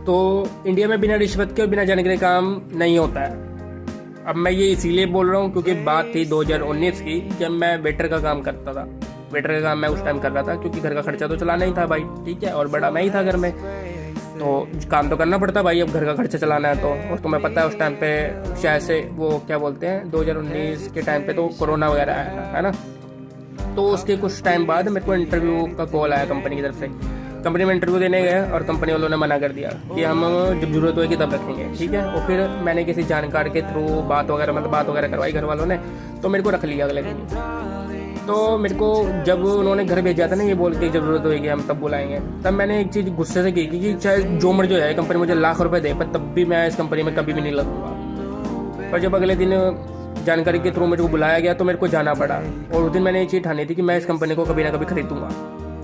तो इंडिया में बिना रिश्वत के और बिना जानकारी काम नहीं होता है। अब मैं ये इसीलिए बोल रहा हूँ क्योंकि बात थी 2019 की, जब मैं वेटर का काम करता था। वेटर का काम मैं उस टाइम कर रहा था क्योंकि घर का खर्चा तो चलाना ही था भाई, ठीक है, और बड़ा मैं ही था घर में, तो काम तो करना पड़ता भाई, अब घर का खर्चा चलाना है तो। और तुम्हें पता है उस टाइम पे शायद से वो क्या बोलते हैं 2019 के टाइम पे तो कोरोना वगैरह आया था, है ना। तो उसके कुछ टाइम बाद मेरे को इंटरव्यू का कॉल आया कंपनी की तरफ से। कंपनी में इंटरव्यू देने गया और कंपनी वालों ने मना कर दिया कि हम जब जरूरत होगी तब रखेंगे, ठीक है। और फिर मैंने किसी जानकार के थ्रू बात वगैरह करवाई घर वालों ने, तो मेरे को रख लिया अगले दिन। तो मेरे को जब उन्होंने घर भेजा था ना ये बोल के जरूरत होगी हम तब बुलाएंगे, तब मैंने एक चीज़ गुस्से से की कि चाहे जो मर्जी हो जाए कंपनी मुझे लाख रुपए दे, पर तब भी मैं इस कंपनी में कभी भी नहीं लगूंगा। पर जब अगले दिन जानकारी के थ्रू मेरे को बुलाया गया तो मेरे को जाना पड़ा, और उस दिन मैंने ये चीज़ ठानी थी कि मैं इस कंपनी को कभी ना कभी खरीदूंगा।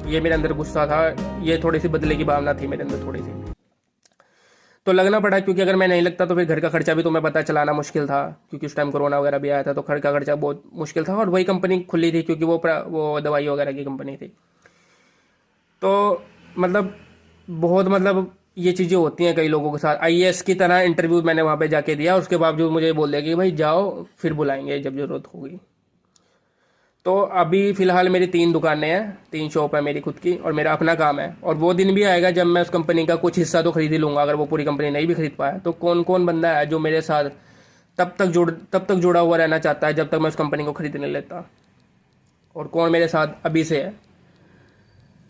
ये मेरे अंदर गुस्सा था, ये थोड़ी सी बदले की भावना थी मेरे अंदर थोड़ी सी, तो लगना पड़ा। क्योंकि अगर मैं नहीं लगता तो फिर घर का खर्चा भी तुम्हें पता चलाना मुश्किल था, क्योंकि उस टाइम कोरोना वगैरह भी आया था, तो घर का खर्चा बहुत मुश्किल था। और वही कंपनी खुली थी क्योंकि वो दवाई वगैरह की कंपनी थी। तो मतलब बहुत ये चीज़ें होती हैं कई लोगों के साथ। आईएएस की तरह इंटरव्यू मैंने वहाँ पे जाके दिया, उसके बावजूद मुझे बोल दिया कि भाई जाओ फिर बुलाएंगे जब जरूरत होगी। तो अभी फ़िलहाल मेरी 3 दुकानें हैं, 3 शॉप है मेरी खुद की, और मेरा अपना काम है। और वो दिन भी आएगा जब मैं उस कंपनी का कुछ हिस्सा तो खरीद ही लूँगा। अगर वो पूरी कंपनी नहीं भी खरीद पाया तो कौन कौन बंदा है जो मेरे साथ तब तक जुड़ा हुआ रहना चाहता है जब तक मैं उस कंपनी को खरीद नहीं लेता, और कौन मेरे साथ अभी से है।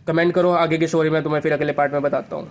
कमेंट करो, आगे की स्टोरी मैं तुम्हें फिर अगले पार्ट में बताता हूँ।